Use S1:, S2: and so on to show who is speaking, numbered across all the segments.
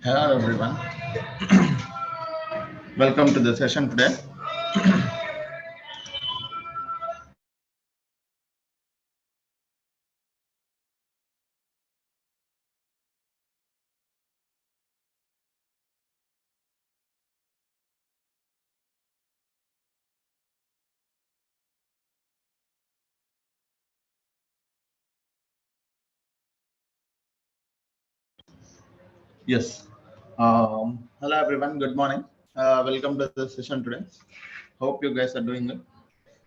S1: Hello everyone. Welcome to the session today. Yes. Hello everyone. Good morning. Welcome to the session today. Hope you guys are doing good.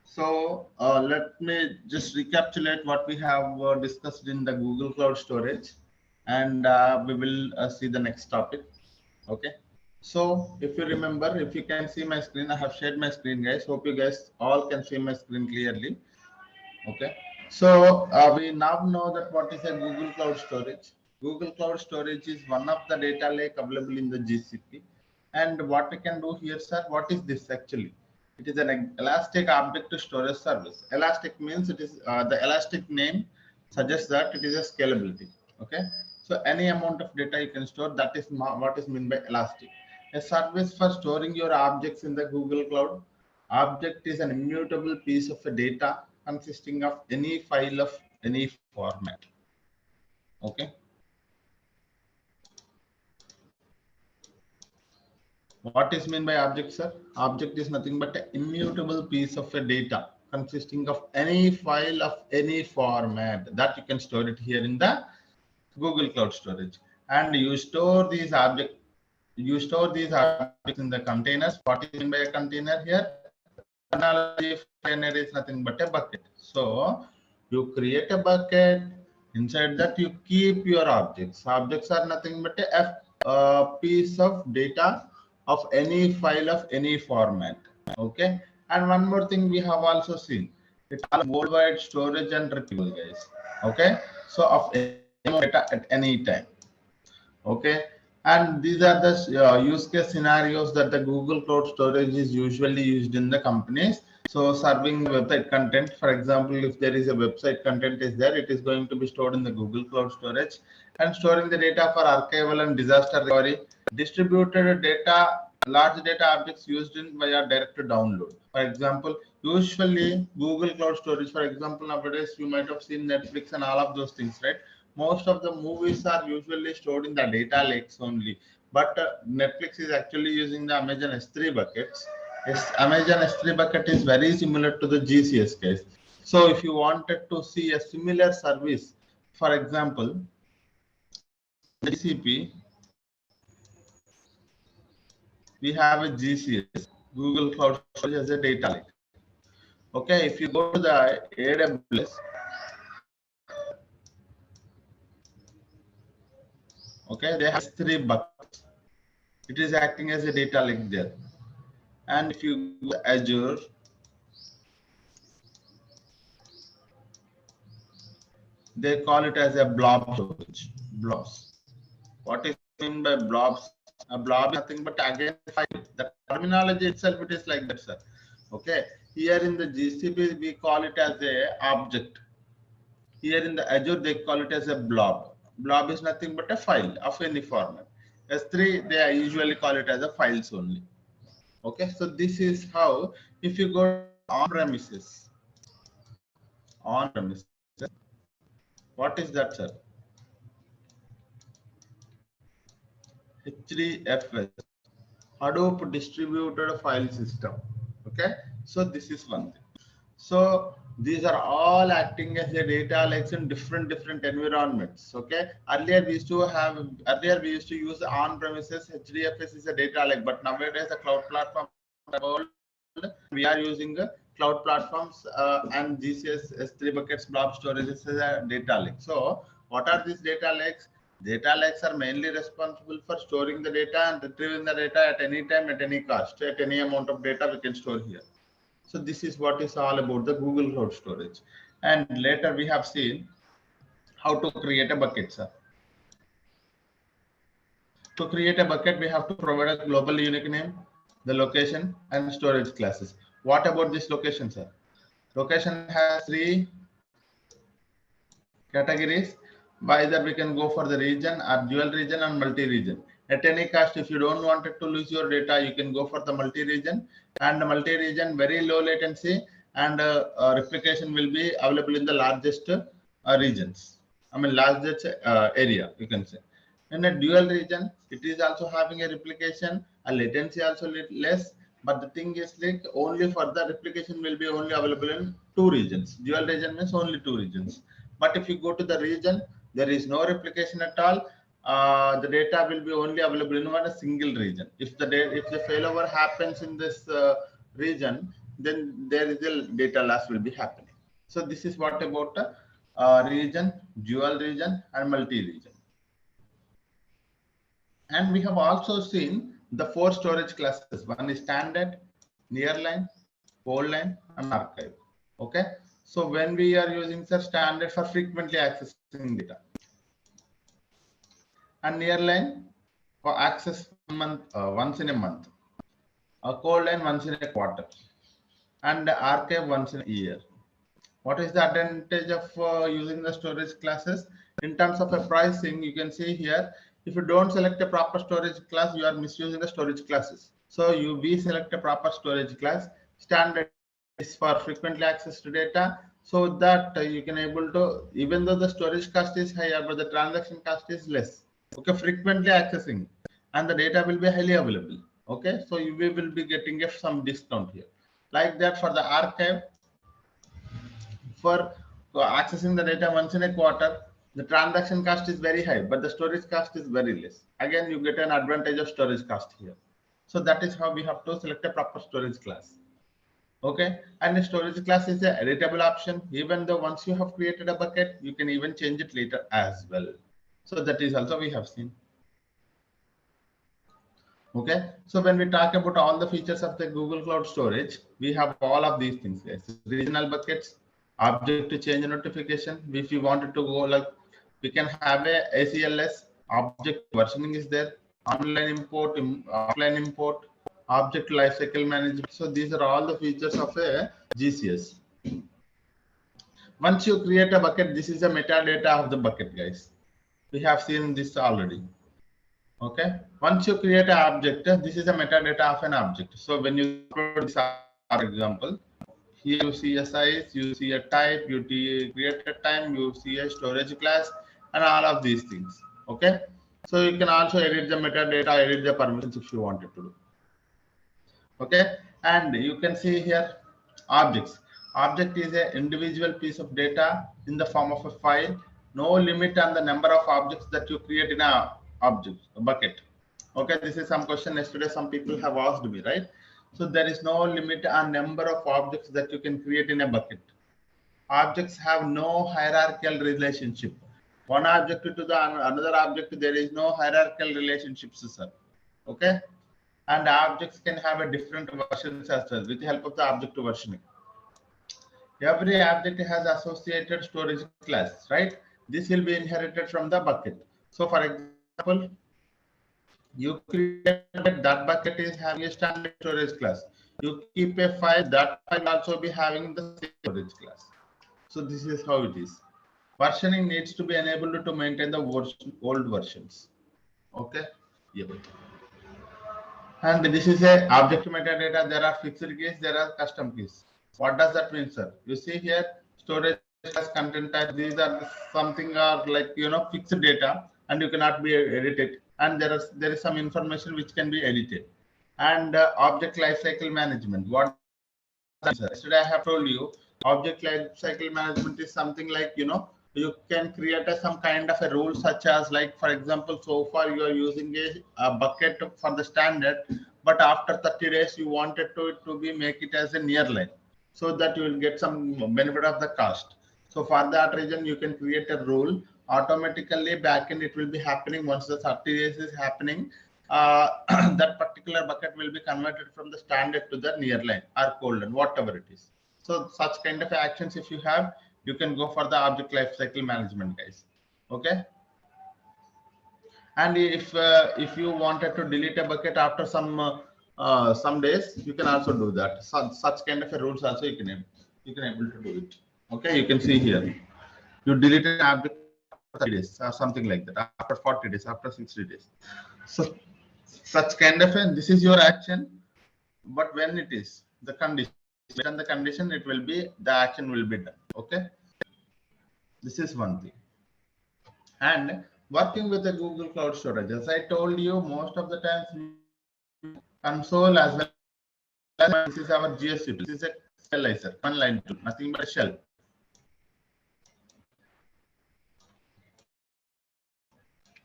S1: So let me just recapitulate what we have discussed in the Google Cloud Storage, and we will see the next topic. Okay. So if you remember, if you can see my screen, I have shared my screen, guys. Hope you guys all can see my screen clearly. Okay. So we now know that what is a Google Cloud Storage. Google Cloud Storage is one of the data lake available in the GCP. And what we can do here, sir, what is this actually? It is an elastic object storage service. Elastic means it is the elastic name suggests that it is a scalability. Okay. So any amount of data you can store, that is what is meant by elastic. A service for storing your objects in the Google Cloud. Object is an immutable piece of data consisting of any file of any format. Okay. What is meant by object, sir? Object is nothing but an immutable piece of data consisting of any file of any format that you can store it here in the Google Cloud Storage. And you store these objects. You store these objects in the containers. What is meant by a container here? Analogy for container is nothing but a bucket. So you create a bucket. Inside that you keep your objects. Objects are nothing but a piece of data of any file of any format. Okay. And one more thing we have also seen. It's all worldwide storage and retrieval, guys. Okay. So of any data at any time. Okay. And these are the use case scenarios that the Google Cloud Storage is usually used in the companies. So serving website content, for example, if there is a website content is there, it is going to be stored in the Google Cloud Storage, and storing the data for archival and disaster recovery, distributed data, large data objects used in via direct download. For example, usually Google Cloud Storage, for example, nowadays you might have seen Netflix and all of those things, right? Most of the movies are usually stored in the data lakes only, but Netflix is actually using the Amazon S3 buckets. Yes, Amazon S3 bucket is very similar to the GCS case. So if you wanted to see a similar service, for example, GCP, we have a GCS, Google Cloud Storage as a data lake. Okay, if you go to the AWS, okay, they have three buckets. It is acting as a data lake there. And if you go to Azure, they call it as a blob storage. Blobs. What is mean by blobs? A blob is nothing but again the terminology itself. It is like that, sir. Okay. Here in the GCP we call it as a object. Here in the Azure they call it as a blob. Blob is nothing but a file of any format. S3 they usually call it as a files only. Okay. So this is how if you go on premises, what is that, sir? HDFS, Hadoop distributed file system. Okay, so this is one thing. So these are all acting as a data lakes in different environments. Okay, earlier we used to use on-premises HDFS is a data lake, but nowadays the cloud platform we are using cloud platforms and GCS S3 buckets blob storage is a data lake. So what are these data lakes? Data lakes are mainly responsible for storing the data and retrieving the data at any time, at any cost, at any amount of data we can store here. So this is what is all about the Google Cloud Storage. And later we have seen how to create a bucket, sir. To create a bucket, we have to provide a global unique name, the location, and storage classes. What about this location, sir? Location has three categories. Either we can go for the region or dual region and multi-region. At any cost, if you don't want it to lose your data, you can go for the multi-region, and the multi-region very low latency, and replication will be available in the largest regions. I mean largest area, you can say. In a dual region, it is also having a replication, a latency also less, but the thing is like only for the replication will be only available in two regions. Dual region means only two regions. But if you go to the region, there is no replication at all. The data will be only available in one single region. If the failover happens in this region, then there is a data loss will be happening. So this is what about region, dual region, and multi-region. And we have also seen the 4 storage classes. One is standard, nearline, cold line, and archive. Okay. So when we are using the standard for frequently accessing data, and nearline for access once in a month, a cold line once in a quarter, and the archive once in a year. What is the advantage of using the storage classes? In terms of a pricing, you can see here, if you don't select a proper storage class, you are misusing the storage classes. So we select a proper storage class. Standard is for frequently accessed data, so that you can able to, even though the storage cost is higher, but the transaction cost is less. Okay, frequently accessing, and the data will be highly available. Okay, so we will be getting some discount here. Like that for the archive, for accessing the data once in a quarter, the transaction cost is very high, but the storage cost is very less. Again, you get an advantage of storage cost here. So that is how we have to select a proper storage class. Okay, and the storage class is an editable option. Even though once you have created a bucket, you can even change it later as well. So that is also we have seen. Okay, so when we talk about all the features of the Google Cloud Storage, we have all of these things, guys. Regional buckets, object to change notification. If you wanted to go like, we can have a ACLS, object versioning is there, online import, offline import, object lifecycle management. So these are all the features of a GCS. Once you create a bucket, this is a metadata of the bucket, guys. We have seen this already. Okay, once you create an object, this is a metadata of an object. So when you upload this example, here you see a size, you see a type, you create a time, you see a storage class, and all of these things. Okay, so you can also edit the metadata, edit the permissions if you wanted to do. Okay, and you can see here objects. Object is an individual piece of data in the form of a file. No limit on the number of objects that you create in a bucket. Okay, this is some question yesterday some people have asked me, right? So there is no limit on number of objects that you can create in a bucket. Objects have no hierarchical relationship. One object to the another object, there is no hierarchical relationships, sir. Okay, and objects can have a different versions as well with the help of the object versioning. Every object has associated storage class, right? This will be inherited from the bucket. So for example, you create that bucket is having a standard storage class. You keep a file, that file also be having the same storage class. So this is how it is. Versioning needs to be enabled to maintain the old versions. Okay. Yep. And this is a object metadata. There are fixed keys, there are custom keys. What does that mean, sir? You see here, storage class, content type. These are something are like fixed data, and you cannot be edited. And there is some information which can be edited. And object lifecycle management. What? Yesterday I have told you, object lifecycle management is something like you can create some kind of a rule, such as like, for example, so far you are using a bucket for the standard, but after 30 days you wanted to be make it as a nearline, so that you will get some benefit of the cost. So for that reason, you can create a rule automatically. Backend it will be happening once the 30 days is happening. That particular bucket will be converted from the standard to the nearline or cold line, whatever it is. So such kind of actions, if you have, you can go for the object lifecycle management, guys. Okay. And if you wanted to delete a bucket after some days, you can also do that. Such kind of a rules also you can able to do it. Okay, you can see here, you delete an object 30 days or something like that, after 40 days, after 60 days. So such kind of a, this is your action, but when it is the condition, based on the condition, it will be, the action will be done. Okay, this is one thing. And working with the Google Cloud Storage, as I told you, most of the times console as well as this is our GSP. This is a serializer, one line tool, nothing but a shell.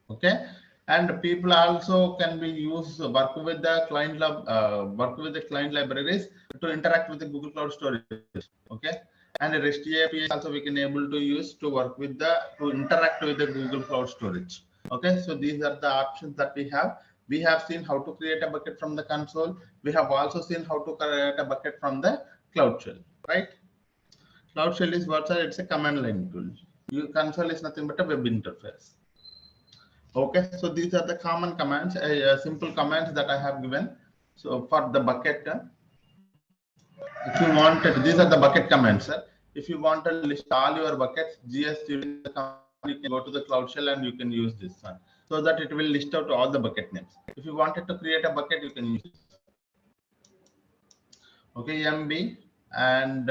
S1: Okay, and people also can be used work with the client libraries to interact with the Google Cloud Storage. Okay, and REST API also we can able to use to work with the, to interact with the Google Cloud Storage. Okay, so these are the options that we have. We have seen how to create a bucket from the console. We have also seen how to create a bucket from the Cloud Shell, right? Cloud Shell is what? It's a command line tool. Your console is nothing but a web interface. Okay, so these are the common commands, simple commands that I have given. So for the bucket, if you wanted, these are the bucket commands, sir. If you want to list all your buckets, GS, you can go to the Cloud Shell and you can use this one, so that it will list out all the bucket names. If you wanted to create a bucket, you can use this. Okay, MB, and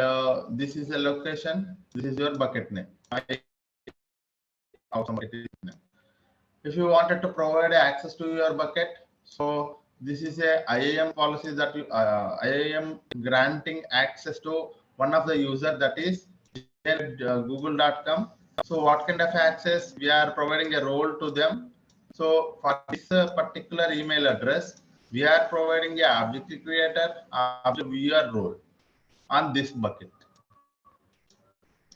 S1: this is a location. This is your bucket name. If you wanted to provide access to your bucket, so this is a IAM policy that you IAM granting access to one of the user, that is google.com. So what kind of access? We are providing a role to them. So for this particular email address, we are providing a object creator, object viewer role on this bucket.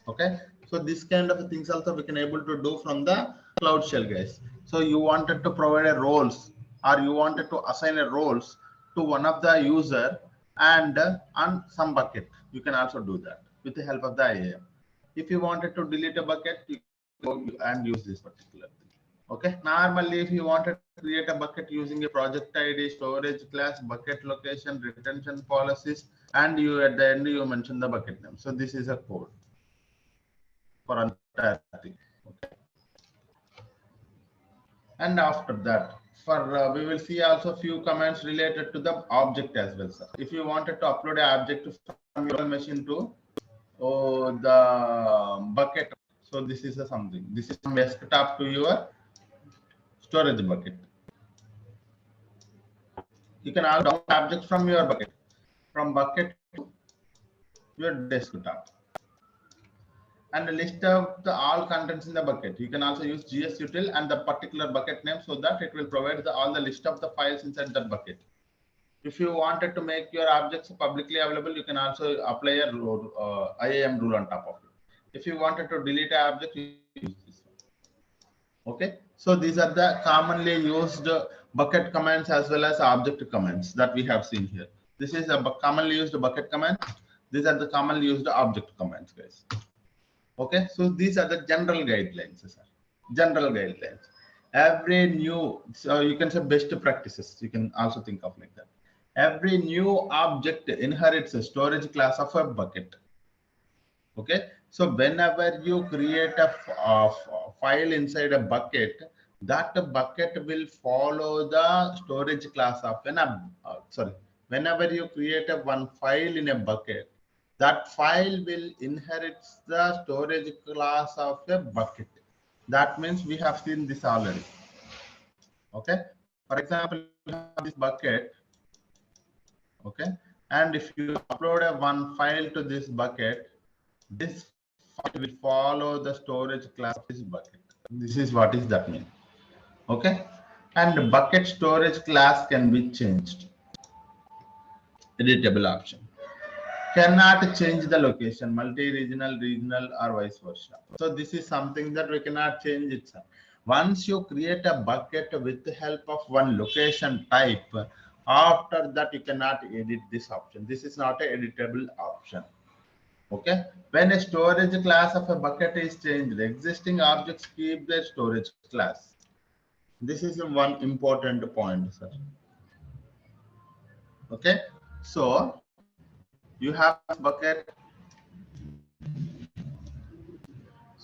S1: Okay, so this kind of things also we can able to do from the Cloud Shell, guys. So you wanted to provide a roles, or you wanted to assign a roles to one of the user and on some bucket, you can also do that with the help of the IAM. If you wanted to delete a bucket, you go and use this particular thing. Okay, normally if you wanted to create a bucket using a project ID, storage class, bucket location, retention policies, and you at the end you mention the bucket name. So this is a code for entire thing. Okay, and after that, for we will see also few commands related to the object as well, sir. If you wanted to upload an object from your machine to the bucket, so this is something. This is from desktop to your storage bucket. You can also download objects from your bucket, from bucket to your desktop, and a list of the all contents in the bucket. You can also use gsutil and the particular bucket name, so that it will provide all the list of the files inside that bucket. If you wanted to make your objects publicly available, you can also apply a rule, IAM rule on top of it. If you wanted to delete an object, you use this one. Okay, so these are the commonly used bucket commands as well as object commands that we have seen here. This is a commonly used bucket command. These are the commonly used object commands, guys. Okay, so these are the general guidelines, sir. General guidelines. Every new, so you can say best practices. You can also think of like that. Every new object inherits a storage class of a bucket. Okay, so whenever you create a file inside a bucket, that bucket will follow the storage class of an whenever you create a one file in a bucket, that file will inherit the storage class of a bucket. That means we have seen this already. Okay, for example, you have this bucket. Okay, and if you upload a one file to this bucket, this file will follow the storage class of this bucket. This is what is that mean. Okay, and the bucket storage class can be changed. Editable option. Cannot change the location, multi-regional, regional, or vice versa. So this is something that we cannot change it, sir. Once you create a bucket with the help of one location type, after that you cannot edit this option. This is not an editable option. Okay, when a storage class of a bucket is changed, the existing objects keep their storage class. This is one important point, sir. Okay, so you have this bucket.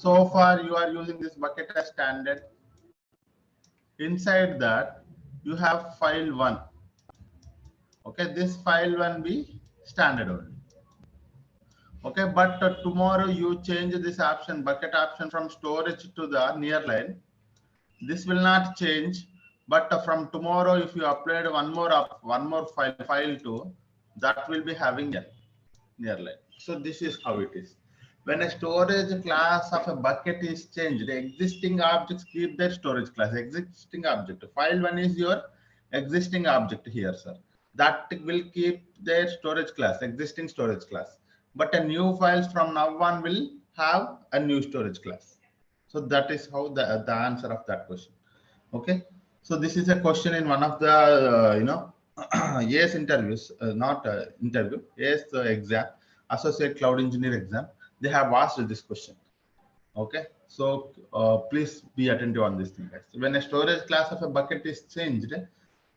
S1: So far you are using this bucket as standard. Inside that you have file 1. Okay, this file 1 be standard only. Okay, but tomorrow you change this option, bucket option, from storage to the nearline. This will not change, but from tomorrow if you upload one more file to, that will be having a nearline. So this is how it is. When a storage class of a bucket is changed, the existing objects keep their storage class. Existing object file 1 is your existing object here, sir. That will keep their storage class, existing storage class. But a new files from now on will have a new storage class. So that is how the answer of that question. Okay. So this is a question in one of the yes interviews, not interview, yes exam, associate cloud engineer exam. They have asked this question. Okay. So please be attentive on this thing, guys. When a storage class of a bucket is changed,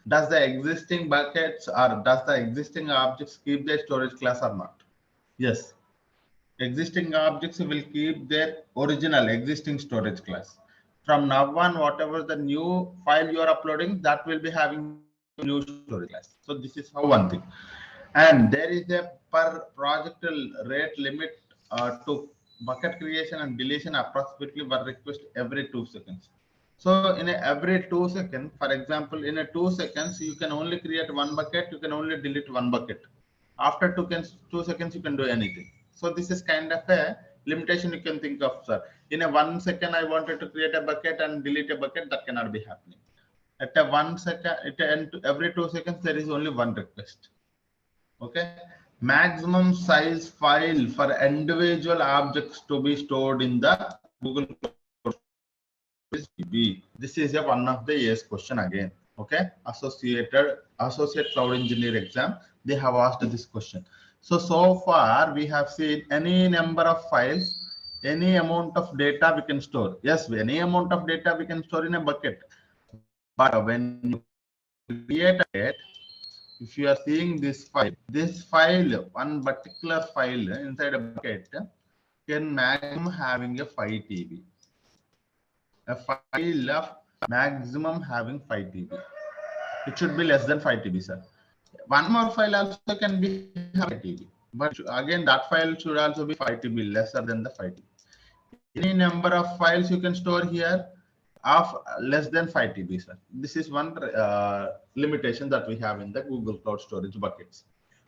S1: does the existing buckets or does the existing objects keep their storage class or not? Yes. Existing objects will keep their original existing storage class. From now on, whatever the new file you are uploading, that will be having new storage class. So this is how one thing. And there is a per project rate limit to bucket creation and deletion approximately per request every 2 seconds. So in every 2 seconds, for example, in a 2 seconds, you can only create one bucket, you can only delete one bucket. After 2 seconds, you can do anything. So this is kind of a limitation you can think of, sir. In a 1 second, I wanted to create a bucket and delete a bucket, that cannot be happening. At a 1 second, every 2 seconds, there is only one request. Okay. Maximum size file for individual objects to be stored in the Google is GB. This is one of the yes question again. Okay. Associate cloud engineer exam, they have asked this question. So far we have seen any number of files, any amount of data we can store. Yes, any amount of data we can store in a bucket. But when you create it, if you are seeing this file, one particular file inside a bucket can maximum having a 5 TB. A file of maximum having 5 TB. It should be less than 5 TB, sir. One more file also can be 5 TB, but again that file should also be 5 TB, lesser than the 5 TB. Any number of files you can store here of less than 5 TB, sir. This is one limitation that we have in the Google Cloud Storage buckets.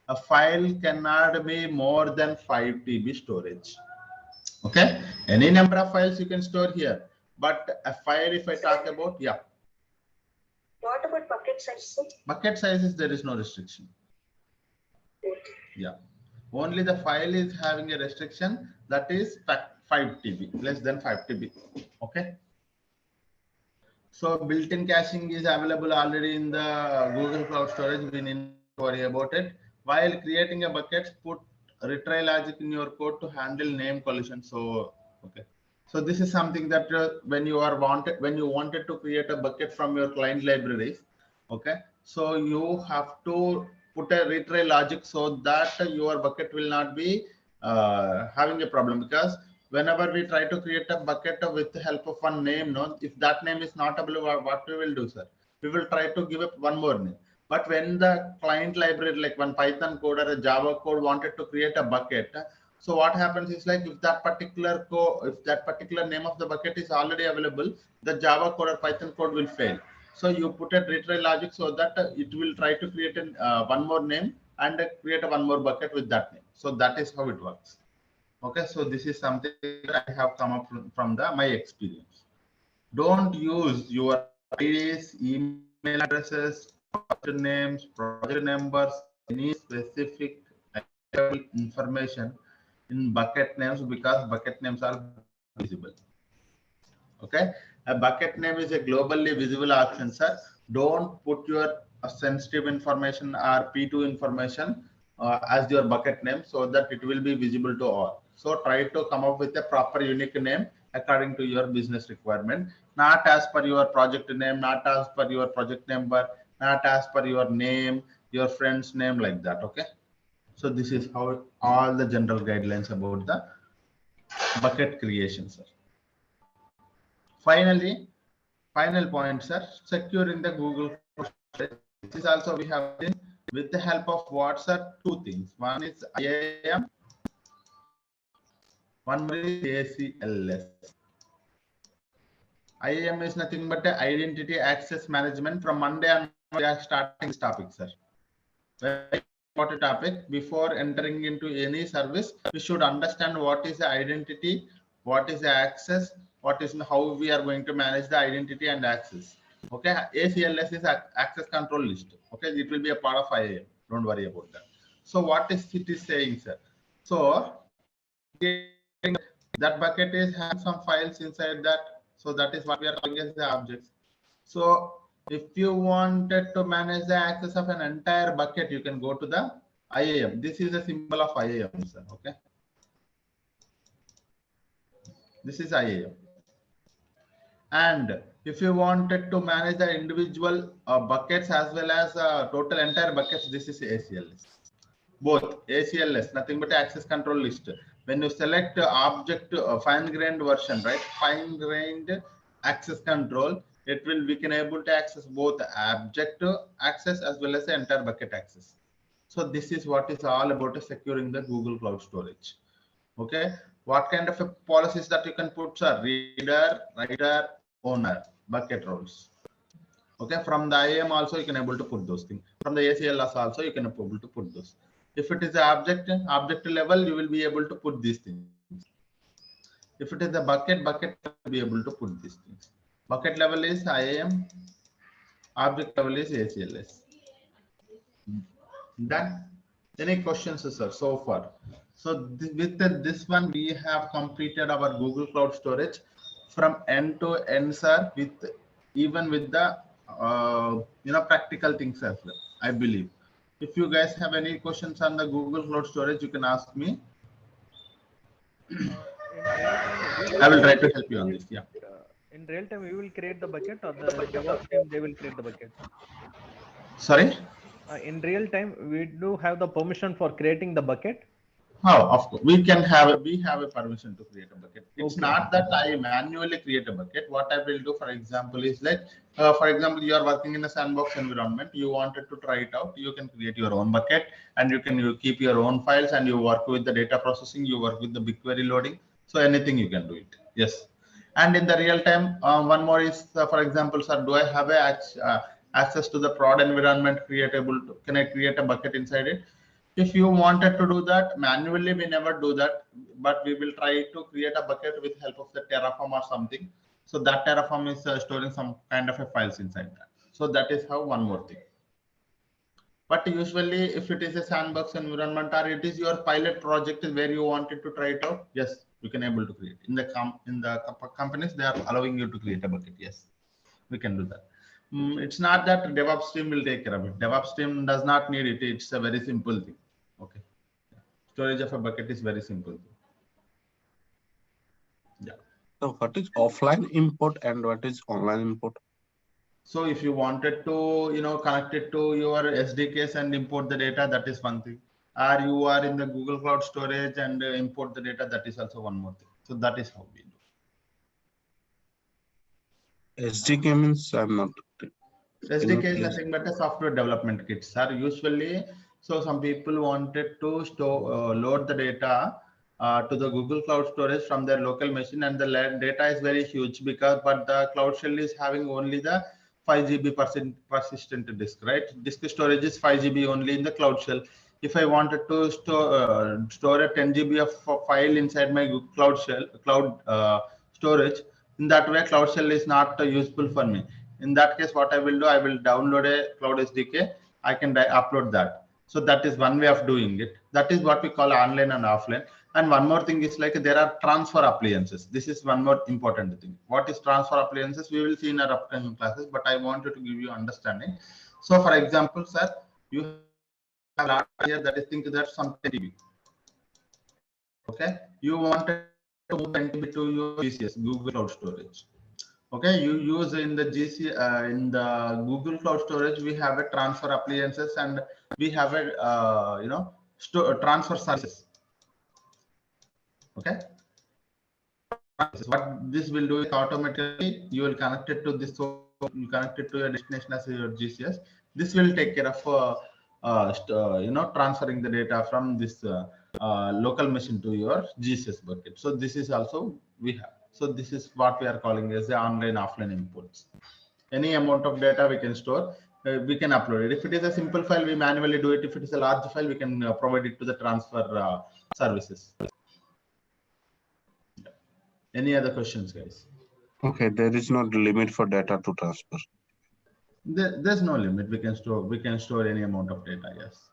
S1: A file cannot be more than 5 TB storage. Okay. Any number of files you can store here, but a file, if I talk about, yeah.
S2: What about bucket sizes?
S1: Bucket sizes, there is no restriction. Yeah. Only the file is having a restriction, that is 5 TB, less than 5 TB. Okay. So built-in caching is available already in the Google Cloud Storage. We need to worry about it. While creating a bucket, put retry logic in your code to handle name collision. So okay. So this is something that when you wanted to create a bucket from your client libraries, okay. So you have to put a retry logic so that your bucket will not be having a problem, because whenever we try to create a bucket with the help of one name, no, if that name is not available, what we will do, sir? We will try to give up one more name. But when the client library, like one Python code or a Java code, wanted to create a bucket, so what happens is, like, if that particular name of the bucket is already available, the Java code or Python code will fail. So you put a retry logic so that it will try to create one more name and create one more bucket with that name. So that is how it works. Okay, so this is something that I have come up from my experience. Don't use your IDs, email addresses, project names, project numbers, any specific information in bucket names, because bucket names are visible. Okay, a bucket name is a globally visible option, sir. Don't put your sensitive information or P2 information as your bucket name, so that it will be visible to all. So try to come up with a proper unique name according to your business requirement, not as per your project name, not as per your project number, not as per your name, your friend's name, like that. Okay. So this is how all the general guidelines about the bucket creation, sir. Finally, final point, sir, securing the Google storage. This is also we have seen with the help of what, sir? Two things. One is IAM, one more is ACLS. IAM is nothing but the identity access management. From Monday on, we are starting this topic, sir. Very important topic. Before entering into any service, we should understand what is the identity, what is the access, what is how we are going to manage the identity and access. Okay, ACLS is access control list. Okay, it will be a part of IAM. Don't worry about that. So what is it is saying, sir? So that bucket is having some files inside that. So that is what we are calling as the objects. So if you wanted to manage the access of an entire bucket, you can go to the IAM. This is a symbol of IAM, sir. Okay. This is IAM. And if you wanted to manage the individual buckets as well as total entire buckets, this is ACLS. Both ACLS, nothing but access control list. When you select object fine-grained version, right? Fine-grained access control, it will we can able to access both object access as well as the entire bucket access. So this is what is all about securing the Google Cloud Storage. Okay, what kind of a policies that you can put, sir? Reader, writer, owner, bucket roles. Okay, from the IAM also you can able to put those things. From the ACLS also you can able to put those. If it is the object level, you will be able to put these things. If it is the bucket, you will be able to put these things. Bucket level is IAM, object level is ACLS. Done. Any questions, sir, so far? So with this one, we have completed our Google Cloud Storage from end to end, sir, with even with the practical things as well, I believe. If you guys have any questions on the Google Cloud Storage, you can ask me. I will try to help you on this. Yeah.
S3: In real time, we will create the bucket, or the DevOps team they will create the bucket.
S1: Sorry.
S3: In real time, we do have the permission for creating the bucket.
S1: Oh, of course, we have a permission to create a bucket. It's not that I manually create a bucket. What I will do, for example, is like, for example, you are working in a sandbox environment. You wanted to try it out. You can create your own bucket, and you keep your own files, and you work with the data processing. You work with the BigQuery loading. So anything you can do it. Yes. And in the real time, one more is, for example, sir, do I have a access to the prod environment creatable? Can I create a bucket inside it? If you wanted to do that manually, we never do that, but we will try to create a bucket with help of the Terraform or something. So that Terraform is storing some kind of a files inside that. So that is how one more thing. But usually if it is a sandbox environment or it is your pilot project where you wanted to try it out, yes, you can able to create. In the companies, they are allowing you to create a bucket. Yes, we can do that. It's not that DevOps team will take care of it. DevOps team does not need it. It's a very simple thing. Okay. Storage of a bucket is very simple. Yeah.
S4: So what is offline import and what is online import?
S1: So if you wanted to, connect it to your SDKs and import the data, that is one thing. Or you are in the Google Cloud Storage and import the data, that is also one more thing. So that is how we do.
S4: SDK means I'm not.
S1: SDK is nothing but a software development kits. Are usually, so some people wanted to load the data to the Google Cloud Storage from their local machine, and the data is very huge but the Cloud Shell is having only the 5 GB persistent disk, right? Disk storage is 5 GB only in the Cloud Shell. If I wanted to store a 10 GB of file inside my Cloud storage, in that way, Cloud Shell is not useful for me. In that case, what I will do, I will download a Cloud SDK. I can upload that. So that is one way of doing it. That is what we call online and offline. And one more thing is like there are transfer appliances. This is one more important thing. What is transfer appliances? We will see in our upcoming classes, but I wanted to give you understanding. So for example, sir, you have a lot here that is think that some 10 GB. Okay, you wanted to move 10 GB to your GCS, Google Cloud Storage. Okay, you use in the in the Google Cloud Storage, we have a transfer appliances and we have a transfer services. Okay, What this will do is automatically you will connect it to this, so you connect it to your destination as your GCS. This will take care of transferring the data from this local machine to your GCS bucket. So this is also we have. So this is what we are calling as the online offline inputs. Any amount of data we can store, we can upload it. If it is a simple file, we manually do it. If it is a large file, we can provide it to the transfer services. Any other questions, guys?
S4: Okay, there is no limit for data to transfer.
S1: There's no limit. We can store any amount of data. Yes.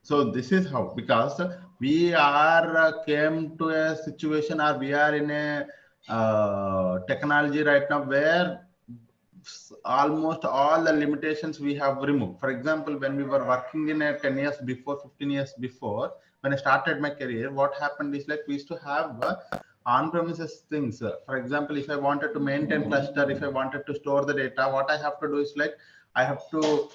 S1: So this is how, because we are came to a situation, or we are in a technology right now where almost all the limitations we have removed. For example, when we were working in a 10 years before, 15 years before, when I started my career, what happened is like we used to have on-premises things. For example, if I wanted to maintain cluster, if I wanted to store the data, what I have to do is like I have to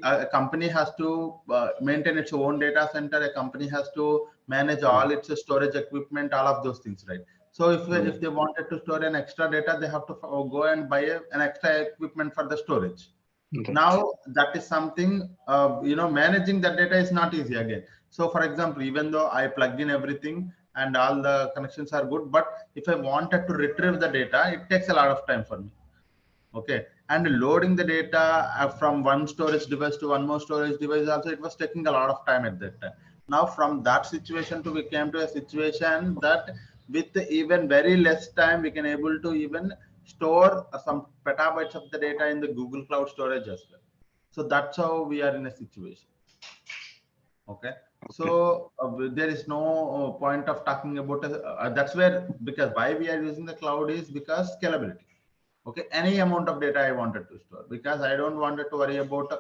S1: a company has to maintain its own data center. A company has to manage all its storage equipment, all of those things, right? So if they wanted to store an extra data, they have to go and buy an extra equipment for the storage. Right. Now that is something, managing that data is not easy again. So for example, even though I plugged in everything and all the connections are good, but if I wanted to retrieve the data, it takes a lot of time for me. Okay. And loading the data from one storage device to one more storage device also, it was taking a lot of time at that time. Now from that situation we came to a situation that with even very less time, we can able to even store some petabytes of the data in the Google Cloud storage as well. So that's how we are in a situation. Okay. So there is no point of talking about that's where, because why we are using the cloud is because scalability. Okay, any amount of data I wanted to store, because I don't want to worry about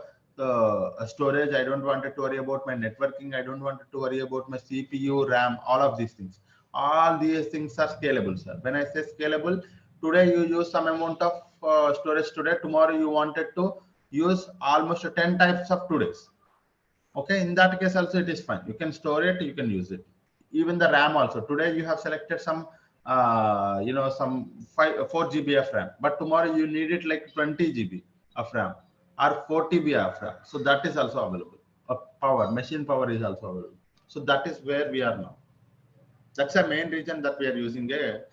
S1: storage. I don't want to worry about my networking. I don't want to worry about my CPU, RAM, all of these things. All these things are scalable, sir. When I say scalable, today you use some amount of storage today, tomorrow you wanted to use almost 10 types of today's. Okay, in that case also it is fine. You can store it, you can use it. Even the RAM also. Today you have selected some some 4 GB of RAM, but tomorrow you need it like 20 GB of RAM or 40 GB of RAM. So that is also available. Power, machine power is also available. So that is where we are now. That's the main reason that we are using a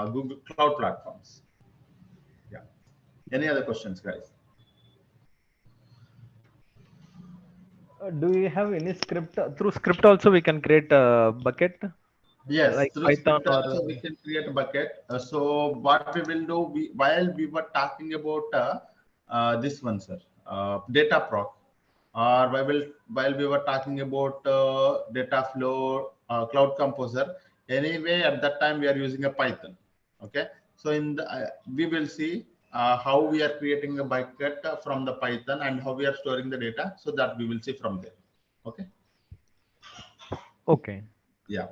S1: Google Cloud platforms. Yeah. Any other questions, guys?
S3: Do you have any script? Through script also we can create a bucket?
S1: Yes,
S3: like
S1: through
S3: Python
S1: script also we can create a bucket. So what we will do, while we were talking about this one, sir, data proc, or while we were talking about data flow, cloud composer, anyway, at that time we are using a Python. Okay, so in the we will see how we are creating a bucket from the Python and how we are storing the data, so that we will see from there. Okay.
S3: Okay.
S1: Yeah.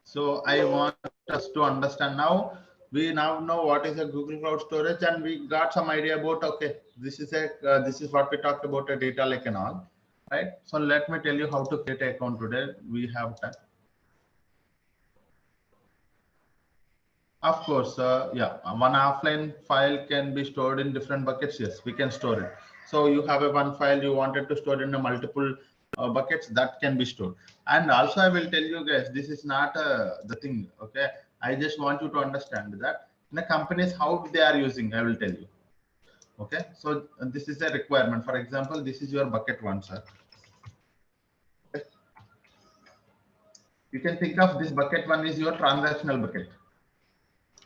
S1: So I want us to understand now. We now know what is a Google Cloud Storage, and we got some idea about, okay, this is what we talked about, a data lake and all, right? So let me tell you how to create an account today. We have time. Of course, yeah, one offline file can be stored in different buckets. Yes, we can store it. So you have a one file you wanted to store in a multiple buckets, that can be stored. And also I will tell you guys, this is not the thing. Okay, I just want you to understand that in the companies how they are using, I will tell you. Okay, so this is a requirement. For example, this is your bucket one, sir. Okay. You can think of this bucket one is your transactional bucket.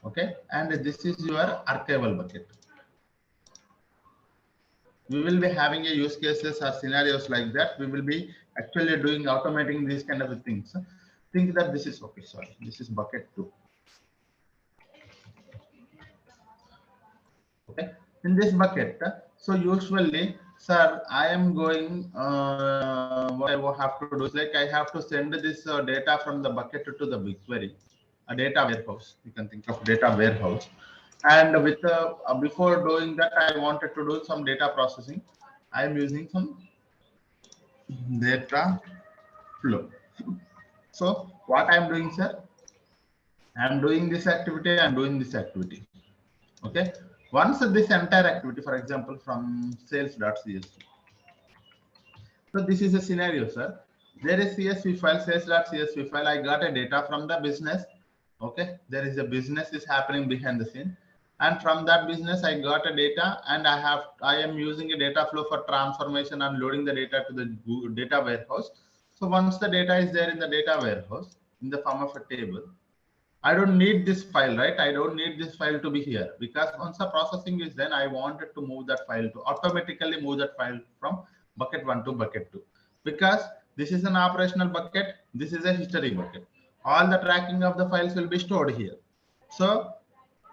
S1: Okay, and this is your archival bucket. We will be having a use cases or scenarios like that. We will be actually doing automating these kind of things. Think that this is okay. Sorry, this is bucket 2. Okay, in this bucket, so usually, sir, I am going. What I will have to do is like I have to send this data from the bucket to the BigQuery, a data warehouse. You can think of data warehouse. And with before doing that, I wanted to do some data processing. I am using some data flow. So what I am doing, sir, I'm doing this activity, I'm doing this activity. Okay. Once this entire activity, for example, from sales.csv. So this is a scenario, sir. There is CSV file, sales.csv file. I got a data from the business. Okay. There is a business is happening behind the scene. And from that business, I got a data and I am using a data flow for transformation and loading the data to the data warehouse. So once the data is there in the data warehouse in the form of a table, I don't need this file, right? I don't need this file to be here because once the processing is done, I wanted to move that file to automatically move that file from bucket 1 to bucket 2 because this is an operational bucket. This is a history bucket. All the tracking of the files will be stored here. So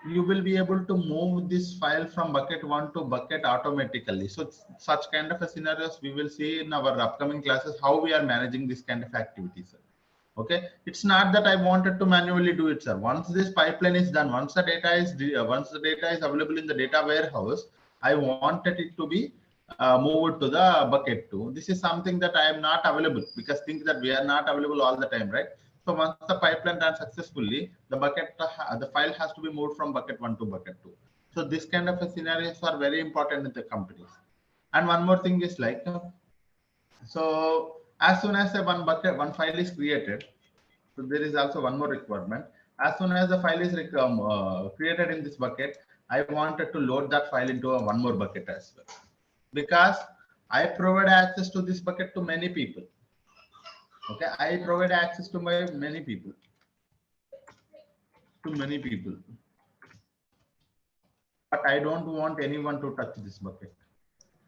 S1: you will be able to move this file from bucket 1 to bucket automatically. So such kind of a scenarios we will see in our upcoming classes, how we are managing this kind of activities. Okay, it's not that I wanted to manually do it, sir. Once this pipeline is done, once the data is available in the data warehouse, I wanted it to be moved to the bucket 2. This is something that I am not available because think that we are not available all the time, right? So once the pipeline runs successfully, the file has to be moved from bucket 1 to bucket 2. So this kind of scenarios are very important in the companies. And one more thing is like, so as soon as one file is created, so there is also one more requirement. As soon as the file is created in this bucket, I wanted to load that file into one more bucket as well, because I provide access to this bucket to many people. Okay, I provide access to many people. But I don't want anyone to touch this bucket.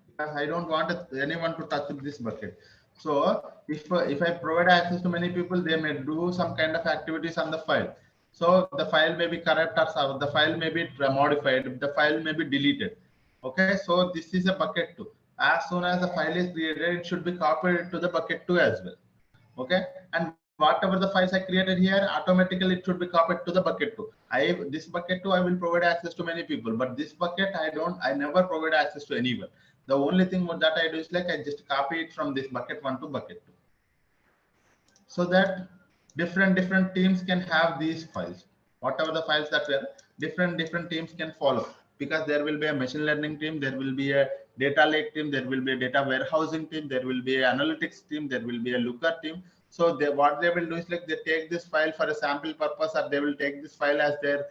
S1: Because I don't want anyone to touch this bucket. So if I provide access to many people, they may do some kind of activities on the file. So the file may be corrupt or the file may be modified, the file may be deleted. Okay, so this is a bucket 2. As soon as the file is created, it should be copied to the bucket 2 as well. Okay, and whatever the files I created here, automatically it should be copied to the bucket 2. This bucket 2 I will provide access to many people, but this bucket I never provide access to anyone. The only thing that I do is like I just copy it from this bucket 1 to bucket 2, so that different teams can have these files. Whatever the files that were, different teams can follow, because there will be a machine learning team, there will be a data lake team, there will be a data warehousing team, there will be an analytics team, there will be a looker team. So what they will do is like they take this file for a sample purpose, or they will take this file as their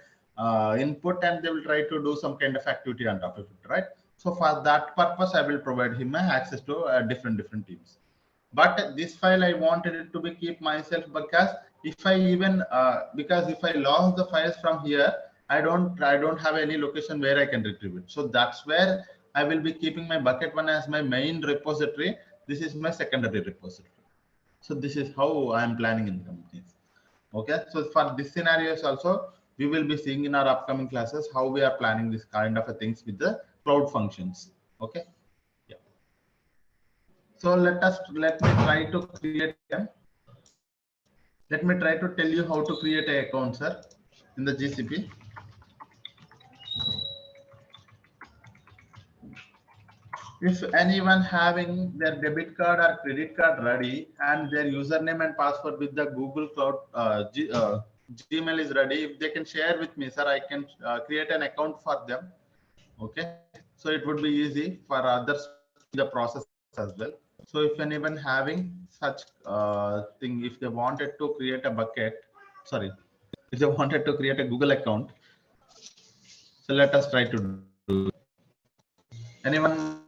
S1: input, and they will try to do some kind of activity on top of it, right? So for that purpose, I will provide him access to different teams. But this file I wanted it to be keep myself, because if I even because if I lost the files from here, I don't have any location where I can retrieve it. So that's where I will be keeping my bucket 1 as my main repository. This is my secondary repository. So this is how I am planning in companies. Okay, so for this scenarios also, we will be seeing in our upcoming classes how we are planning this kind of things with the cloud functions. Okay. Yeah. So let me try to create them. Let me try to tell you how to create an account, sir, in the GCP. If anyone having their debit card or credit card ready and their username and password with the Google Cloud Gmail is ready, if they can share with me, sir, I can create an account for them. Okay, so it would be easy for others in the process as well. So if anyone having such thing, if they wanted to create a bucket, sorry, if they wanted to create a Google account, so let us try to do it. Anyone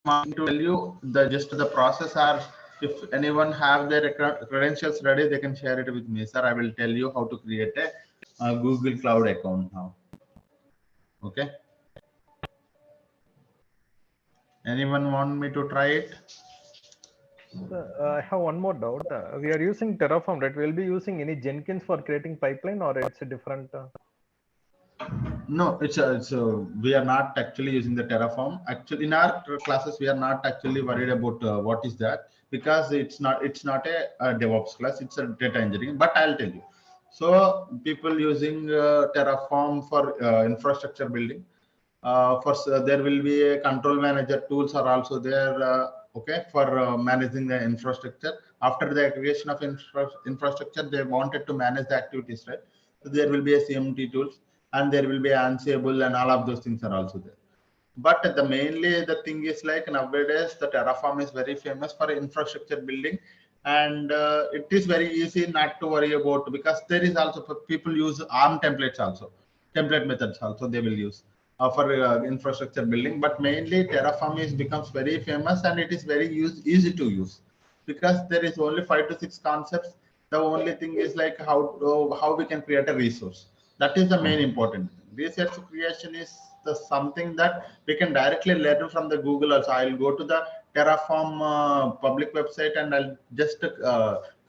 S1: want to tell you the process, or if anyone have their credentials ready, they can share it with me, sir. I will tell you how to create a Google Cloud account now. Okay. Anyone want me to try it?
S3: I have one more doubt. We are using Terraform, right? We'll be using any Jenkins for creating pipeline, or it's a different?
S1: No, it's we are not actually using the Terraform. Actually, in our classes, we are not actually worried about what is that, because it's not a DevOps class. It's a data engineering. But I'll tell you. So people using Terraform for infrastructure building. There will be a control manager tools are also there. Okay, for managing the infrastructure. After the creation of infrastructure, they wanted to manage the activities, right? There will be a CMT tools, and there will be Ansible, and all of those things are also there. But the mainly the thing is like nowadays the Terraform is very famous for infrastructure building, and it is very easy not to worry about, because there is also people use ARM templates also, template methods also they will use for infrastructure building. But mainly Terraform is becomes very famous, and it is very easy to use, because there is only 5 to 6 concepts. The only thing is like how we can create a resource. That is the main important thing. Resource creation is the something that we can directly learn from the Google also. I'll go to the Terraform public website, and I'll just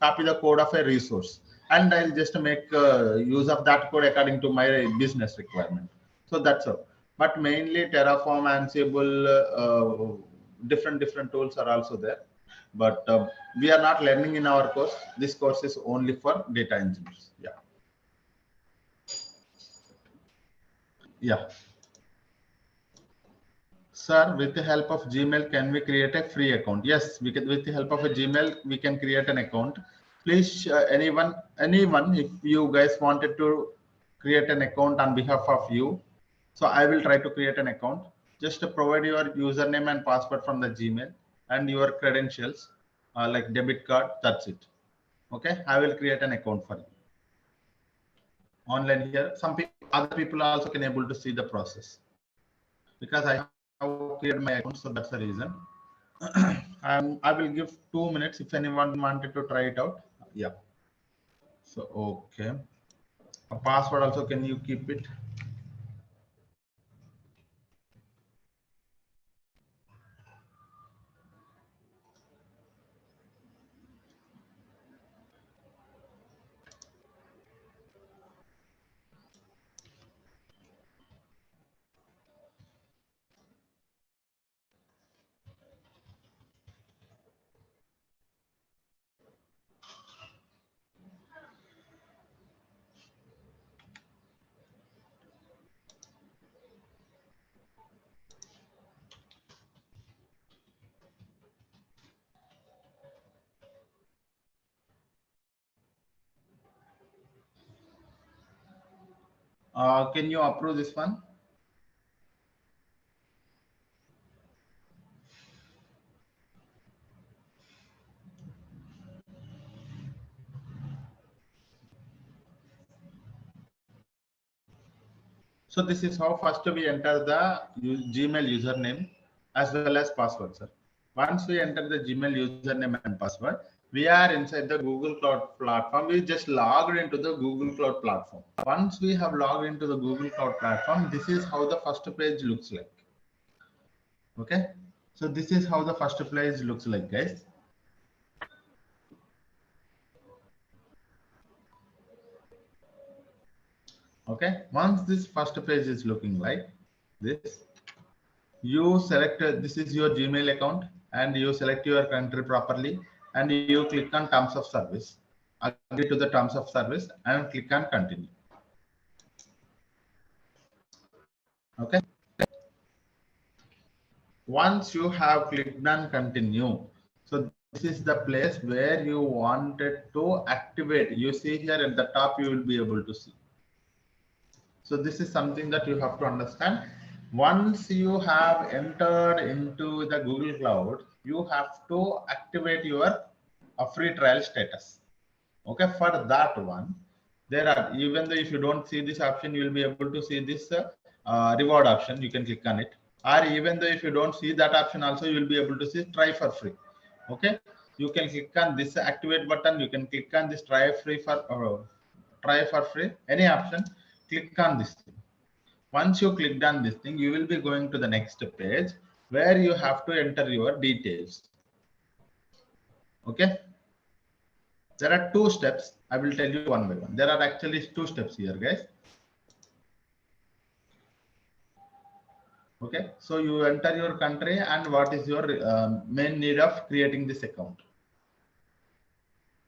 S1: copy the code of a resource, and I'll just make use of that code according to my business requirement. So that's all. But mainly Terraform, Ansible, different tools are also there. But we are not learning in our course. This course is only for data engineers. Yeah. Yeah. Sir, with the help of Gmail, can we create a free account? Yes, we can. With the help of a Gmail, we can create an account. Please, anyone, if you guys wanted to create an account on behalf of you, so I will try to create an account. Just to provide your username and password from the Gmail and your credentials, like debit card. That's it. Okay, I will create an account for you online here. Other people also can able to see the process, because I have created my account, so that's the reason. I will give 2 minutes if anyone wanted to try it out. Yeah. So okay. A password also, can you keep it? Can you approve this one? So this is how first we enter the Gmail username as well as password, sir. Once we enter the Gmail username and password, we are inside the Google Cloud platform. We just logged into the Google Cloud platform. Once we have logged into the Google Cloud platform, this is how the first page looks like. Okay. So this is how the first page looks like, guys. Okay. Once this first page is looking like this, you select this is your Gmail account, and you select your country properly, and you click on terms of service, agree to the terms of service, and click on continue. Okay. Once you have clicked on continue, so this is the place where you wanted to activate. You see here at the top, you will be able to see. So this is something that you have to understand. Once you have entered into the Google Cloud, you have to activate your free trial status. Okay, for that one, there are, even though if you don't see this option, you will be able to see this reward option. You can click on it. Or even though if you don't see that option also, you will be able to see try for free. Okay, you can click on this activate button. You can click on this try free for try for free, any option. Click on this thing. Once you clicked on this thing, you will be going to the next page where you have to enter your details. Okay. There are 2 steps. I will tell you one by one. There are actually 2 steps here, guys. Okay. So you enter your country and what is your main need of creating this account.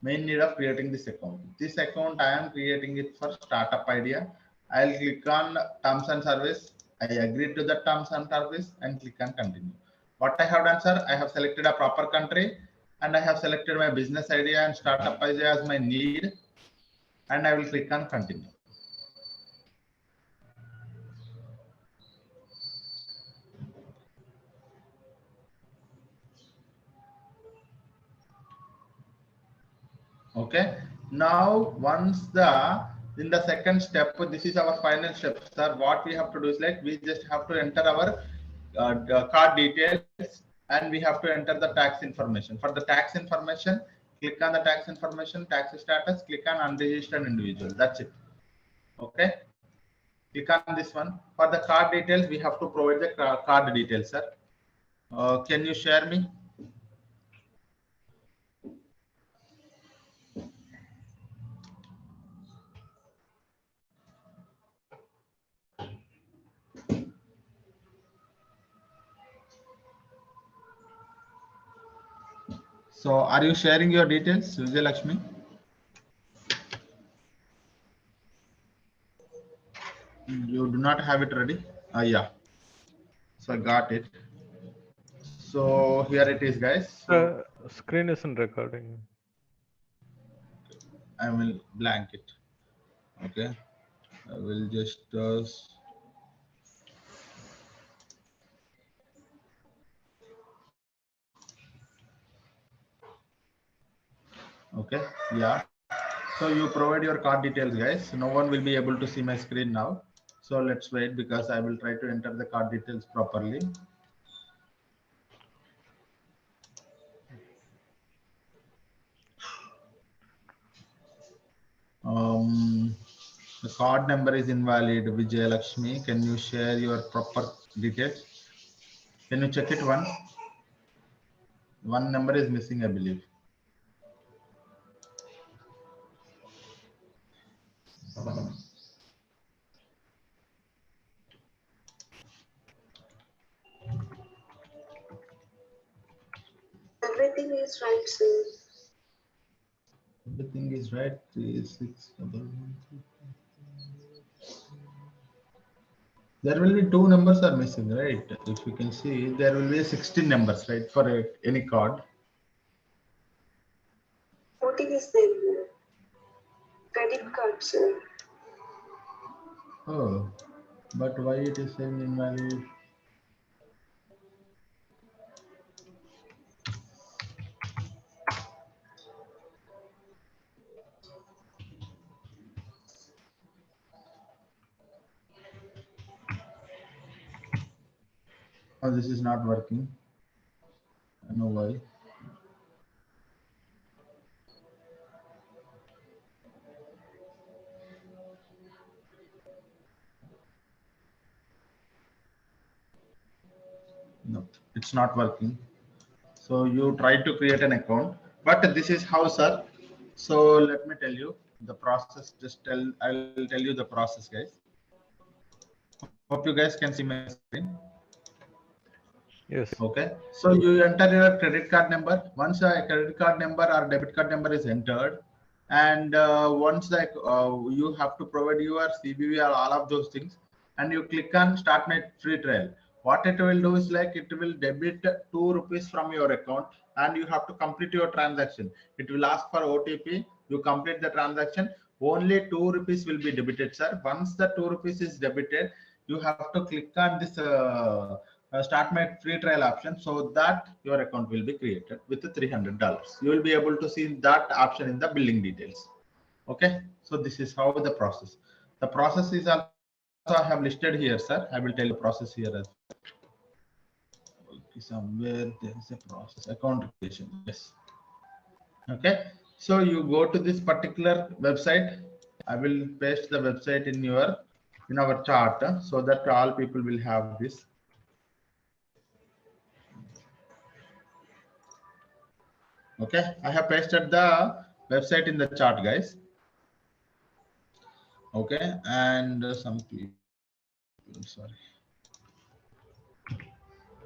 S1: Main need of creating this account. This account, I am creating it for startup idea. I'll click on terms and service. I agree to the terms and service and click on continue. What I have done, sir, I have selected a proper country, and I have selected my business idea and startup idea as my need, and I will click on continue. Okay. Now, once in the second step, this is our final step, sir. What we have to do is like we just have to enter our the card details and we have to enter the tax information. For the tax information, click on the tax information, tax status, click on unregistered individual. That's it. Okay. Click on this one. For the card details, we have to provide the card details, sir. Can you share me? So, are you sharing your details, Vijay Lakshmi? You do not have it ready? Yeah. So I got it. So here it is, guys. So
S3: Screen isn't recording.
S1: I will blank it. Okay. I will just okay. Yeah. So you provide your card details, guys. No one will be able to see my screen now. So let's wait because I will try to enter the card details properly. The card number is invalid. Vijay Lakshmi, can you share your proper details? Can you check it once? One number is missing, I believe.
S2: Everything is right, sir.
S1: Everything is right. 3611. There will be two numbers are missing, right? If you can see, there will be 16 numbers, right, for any card.
S2: 14 is there. Credit card, sir.
S1: Oh, but why it is saying invalid? Oh, this is not working. I know why. No, it's not working. So you try to create an account, but this is how, sir. So let me tell you the process. I'll tell you the process, guys. Hope you guys can see my screen.
S3: Yes.
S1: Okay. So you enter your credit card number. Once a credit card number or debit card number is entered, and once you have to provide your CVV or all of those things, and you click on start my free trial. What it will do is like it will debit 2 rupees from your account, and you have to complete your transaction. It will ask for OTP. You complete the transaction. Only 2 rupees will be debited, sir. Once the 2 rupees is debited, you have to click on this start my free trial option, so that your account will be created with the $300. You will be able to see that option in the billing details. Okay, so this is how the process. The process is also I have listed here, sir. I will tell you process here as well. Okay, somewhere there is a process account creation. Yes. Okay, so you go to this particular website. I will paste the website in our chart so that all people will have this. Okay, I have pasted the website in the chart, guys. Okay, and some people, sorry.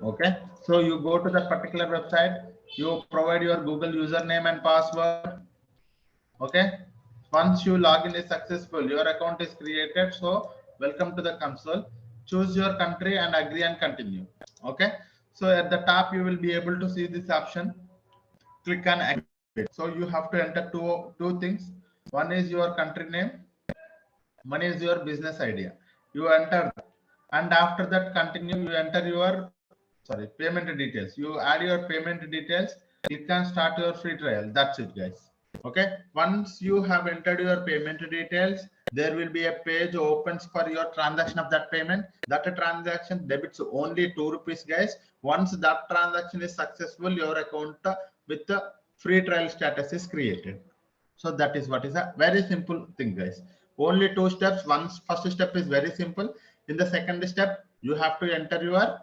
S1: Okay, so you go to that particular website, you provide your Google username and password. Okay, once you login is successful, your account is created. So welcome to the console. Choose your country and agree and continue. Okay, so at the top you will be able to see this option. Click on activate. So you have to enter two things. One is your country name. One is your business idea. You enter, and after that continue. You enter your payment details. You add your payment details. Click and start your free trial. That's it, guys. Okay, once you have entered your payment details, there will be a page opens for your transaction of that payment. That transaction debits only 2 rupees, guys. Once that transaction is successful, your account with the free trial status is created. So that is what is a very simple thing, guys. Only 2 steps. First step is very simple. In the second step, you have to enter your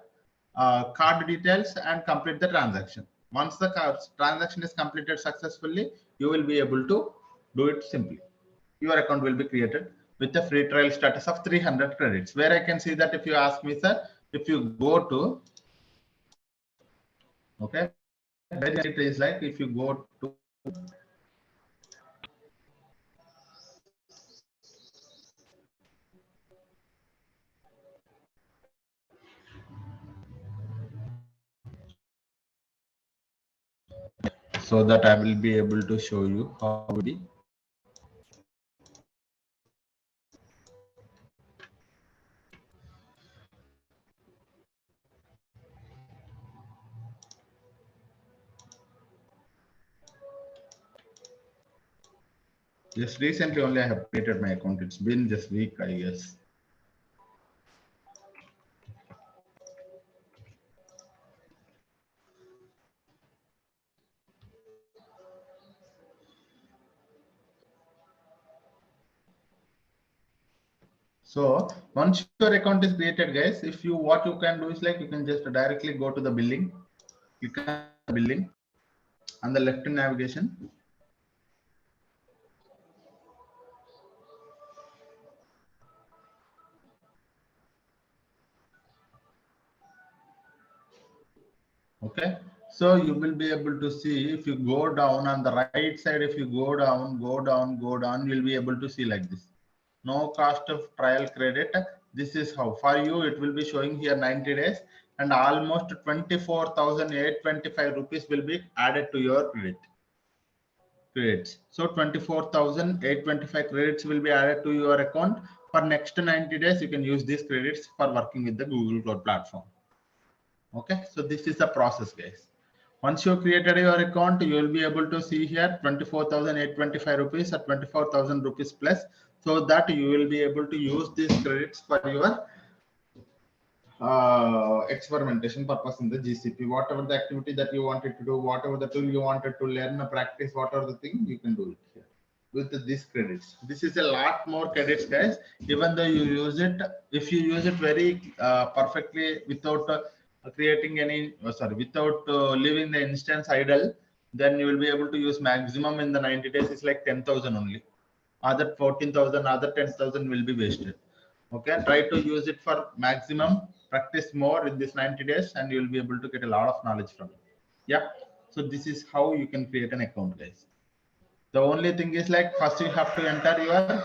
S1: card details and complete the transaction. Once the transaction is completed successfully, you will be able to do it simply. Your account will be created with a free trial status of 300 credits. Where I can see that if you ask me, sir, if you go to, okay, where it is like if you go to so that I will be able to show you how it be. Just recently only I have created my account. It's been just week, I guess. So once your account is created, guys, if you what you can do is like you can just directly go to the billing, click on the billing on the left navigation. Okay, so you will be able to see if you go down on the right side, if you go down, you'll be able to see like this. No cost of trial credit. This is how for you it will be showing here 90 days and almost 24,825 rupees will be added to your credits. So 24,825 credits will be added to your account. For next 90 days, you can use these credits for working with the Google Cloud platform. Okay, so this is the process, guys. Once you created your account, you will be able to see here 24,825 rupees or 24,000 rupees plus, so that you will be able to use these credits for your experimentation purpose in the GCP. Whatever the activity that you wanted to do, whatever the tool you wanted to learn, practice, whatever the thing, you can do it here with these credits. This is a lot more credits, guys. Even though you use it, if you use it very perfectly without creating any, without leaving the instance idle, then you will be able to use maximum in the 90 days is like 10,000 only. Other 14,000, other 10,000 will be wasted. Okay, try to use it for maximum, practice more in this 90 days and you will be able to get a lot of knowledge from it. Yeah, so this is how you can create an account, guys. The only thing is like first you have to enter your,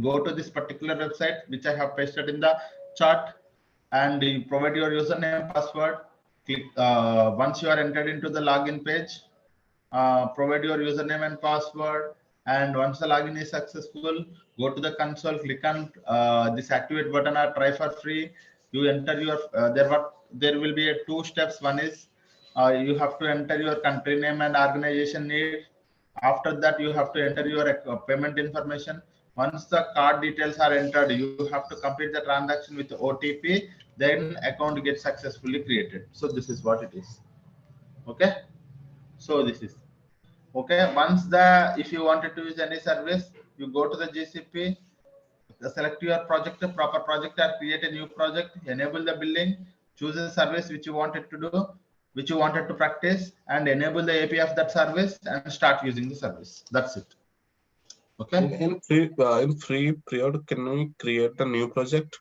S1: go to this particular website which I have pasted in the chart and you provide your username, password. Click once you are entered into the login page, provide your username and password, and once the login is successful, go to the console, click on this activate button or try for free. You enter your there will be a 2 steps. One is you have to enter your country name and organization need. After that you have to enter your payment information. Once the card details are entered, you have to complete the transaction with OTP, then account gets successfully created. So this is what it is. Okay, so this is okay. Once the, if you wanted to use any service, you go to the GCP, select your project, proper project, or create a new project, enable the billing, choose a service which you wanted to do, which you wanted to practice, and enable the API of that service and start using the service. That's it. Okay.
S4: In free period, can we create a new project?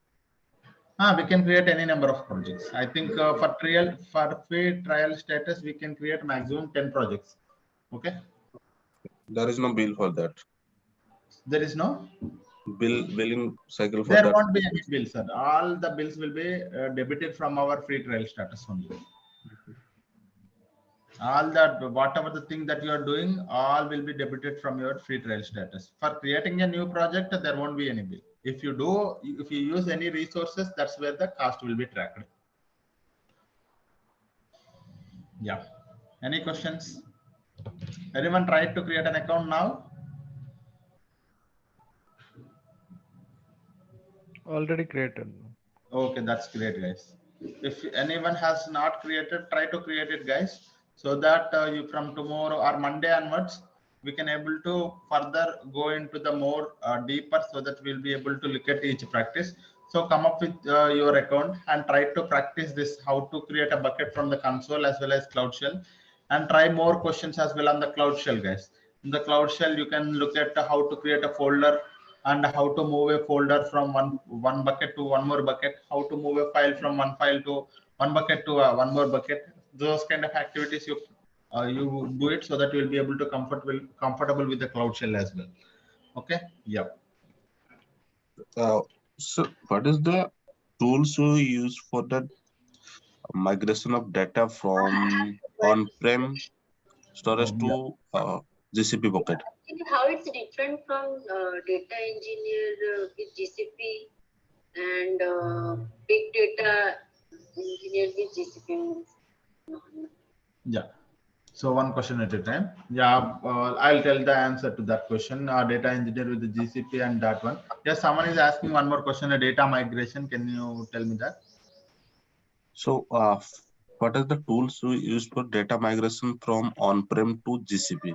S1: We can create any number of projects. I think for free trial status, we can create maximum 10 projects. Okay.
S4: There is no bill for that.
S1: There is no
S4: billing cycle for
S1: there
S4: that.
S1: won't be any bills, sir. All the bills will be debited from our free trial status only. All that, whatever the thing that you are doing, all will be debited from your free trial status. For creating a new project, there won't be any bill. If you use any resources, that's where the cost will be tracked. Yeah. Any questions? Anyone tried to create an account now?
S3: Already created.
S1: Okay, that's great, guys. If anyone has not created, try to create it, guys, so that you from tomorrow or Monday onwards, we can able to further go into the more deeper, so that we'll be able to look at each practice. So come up with your account and try to practice this, how to create a bucket from the console as well as Cloud Shell, and try more questions as well on the Cloud Shell, guys. In the Cloud Shell, you can look at how to create a folder and how to move a folder from one bucket to one more bucket, how to move a file from one file to one bucket to one more bucket. Those kind of activities you do it, so that you will be able to comfortable with the Cloud Shell as well. Okay. Yeah.
S4: So what is the tools you use for the migration of data from on-prem storage to GCP bucket?
S2: How it's different from data engineer with GCP and big data engineer with GCP?
S1: Yeah. So one question at a time. Yeah, I'll tell the answer to that question. Data engineer with the GCP and that one. Yes, someone is asking one more question. A data migration. Can you tell me that?
S4: So what are the tools you use for data migration from on-prem to GCP,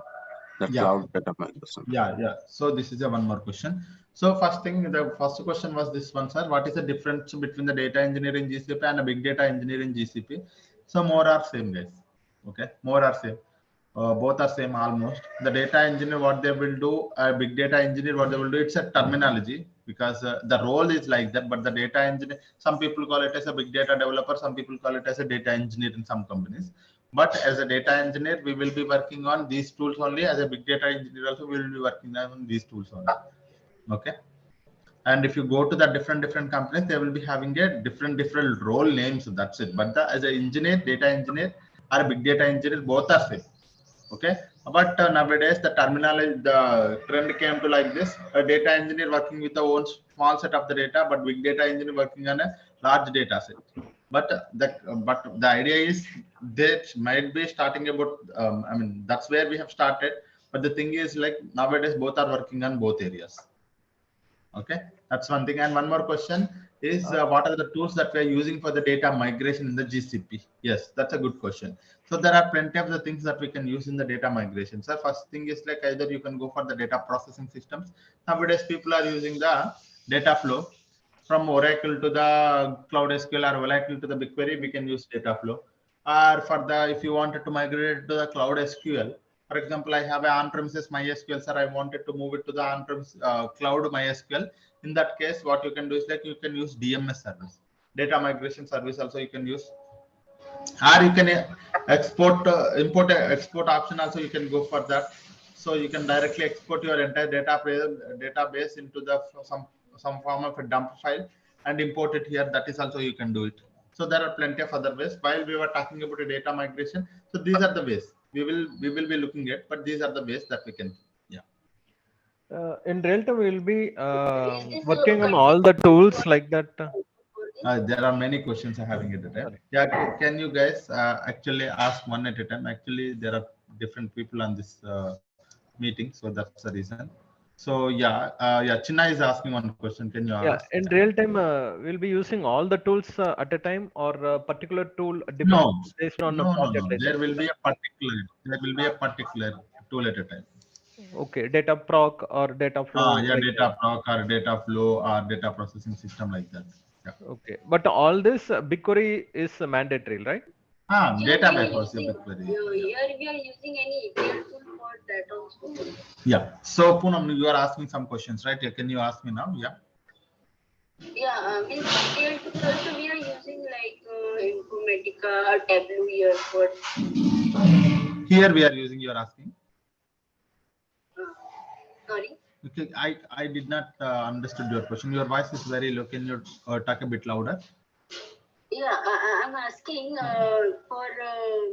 S4: the
S1: Yeah.
S4: cloud data migration?
S1: Yeah. So this is a one more question. So first thing, the first question was this one, sir. What is the difference between the data engineer in GCP and a big data engineer in GCP? So more or same, guys. Okay, more or same. Both are same almost. The data engineer, what they will do, a big data engineer, what they will do, it's a terminology, because the role is like that. But the data engineer, some people call it as a big data developer, some people call it as a data engineer in some companies. But as a data engineer, we will be working on these tools only. As a big data engineer, also we will be working on these tools only. Okay. And if you go to the different companies, they will be having a different role names. That's it. But as an engineer, data engineer or a big data engineer, both are same. Okay. But nowadays the terminology, the trend came to like this: a data engineer working with the own small set of the data, but big data engineer working on a large data set. But the idea is that might be starting about I mean, that's where we have started. But the thing is, like, nowadays both are working on both areas. Okay, that's one thing. And one more question is, what are the tools that we are using for the data migration in the GCP? Yes, that's a good question. So there are plenty of the things that we can use in the data migration. So first thing is, like, either you can go for the data processing systems. Nowadays people are using the data flow from Oracle to the Cloud SQL, or Oracle to the BigQuery. We can use data flow. Or for the, if you wanted to migrate to the Cloud SQL, for example, I have an on-premises MySQL, sir. I wanted to move it to the on-premise cloud MySQL. In that case, what you can do is, like, you can use DMS service, data migration service. Also, you can use, or you can export, import, export option. Also, you can go for that. So you can directly export your entire database into the some form of a dump file and import it here. That is also you can do it. So there are plenty of other ways. While we were talking about a data migration, so these are the ways we will be looking at. But these are the ways that we can. Yeah.
S3: In real time, we will be working on all the tools like that.
S1: There are many questions I'm having at a time. Yeah, can you guys actually ask one at a time? Actually, there are different people on this meeting, so that's the reason. So yeah, Chinna is asking one question. Can you ask?
S3: Yeah, in real time, we'll be using all the tools at a time, or a particular tool depends
S1: No,
S3: based on the
S1: no.
S3: project.
S1: There will be a particular tool at a time.
S3: Okay, data proc or data flow.
S1: Yeah,
S3: Like
S1: data proc or data flow or data processing system like that. Yeah.
S3: okay, but all this BigQuery is mandatory, right?
S1: Database also BigQuery.
S2: Here we are using any ETL tool for that also.
S1: Yeah. So Poonam, you are asking some questions, right? Yeah, can you ask me now? Yeah.
S2: Yeah, with ETL tool also we are using like Informatica or Tableau here for.
S1: Here we are using. You are asking.
S2: Sorry.
S1: Okay, I did not understood your question. Your voice is very low. Can you talk a bit louder?
S2: Yeah, I'm asking for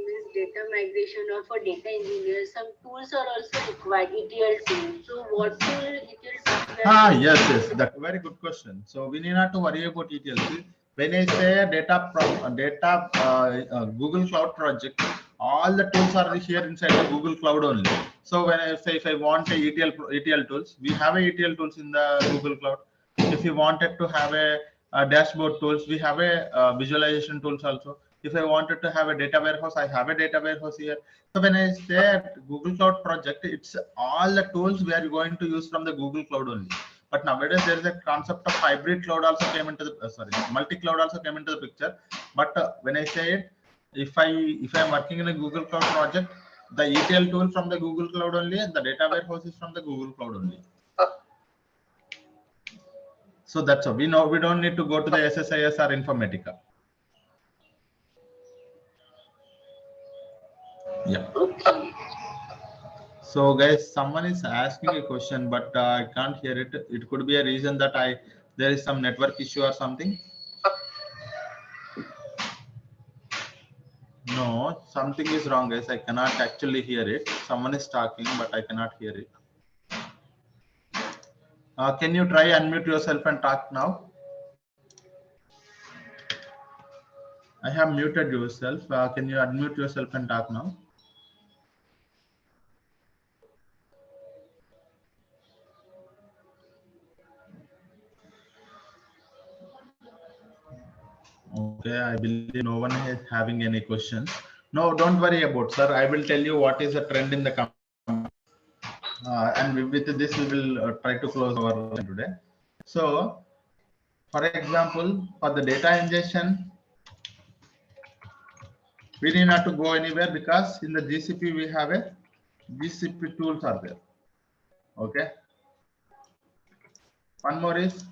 S2: this data migration or for data engineers, some tools are also required, ETL tools. So what tool ETL tools?
S1: Yes, that's a very good question. So we need not to worry about ETL. When I say data Google Cloud project, all the tools are here inside the Google Cloud only. So when I say if I want a ETL tools, we have a ETL tools in the Google Cloud. If you wanted to have a dashboard tools, we have a visualization tools also. If I wanted to have a data warehouse, I have a data warehouse here. So when I say Google Cloud project, it's all the tools we are going to use from the Google Cloud only. But nowadays there is a concept of hybrid cloud also came into the multi-cloud also came into the picture. But when I say it, if I'm working in a Google Cloud project, the ETL tool from the Google Cloud only, and the data warehouse is from the Google Cloud only. So that's all. We know we don't need to go to the SSIS or Informatica. Yeah.
S2: Okay.
S1: So guys, someone is asking a question, but I can't hear it. It could be a reason that there is some network issue or something. No, something is wrong, guys. I cannot actually hear it. Someone is talking, but I cannot hear it. Can you try unmute yourself and talk now? I have muted yourself. Can you unmute yourself and talk now? Okay, I believe no one is having any questions. No, don't worry about, sir. I will tell you what is the trend in the company. And with this, we will try to close our session today. So, for example, for the data ingestion, we need not to go anywhere because in the GCP we have a GCP tools are there. Okay. One more is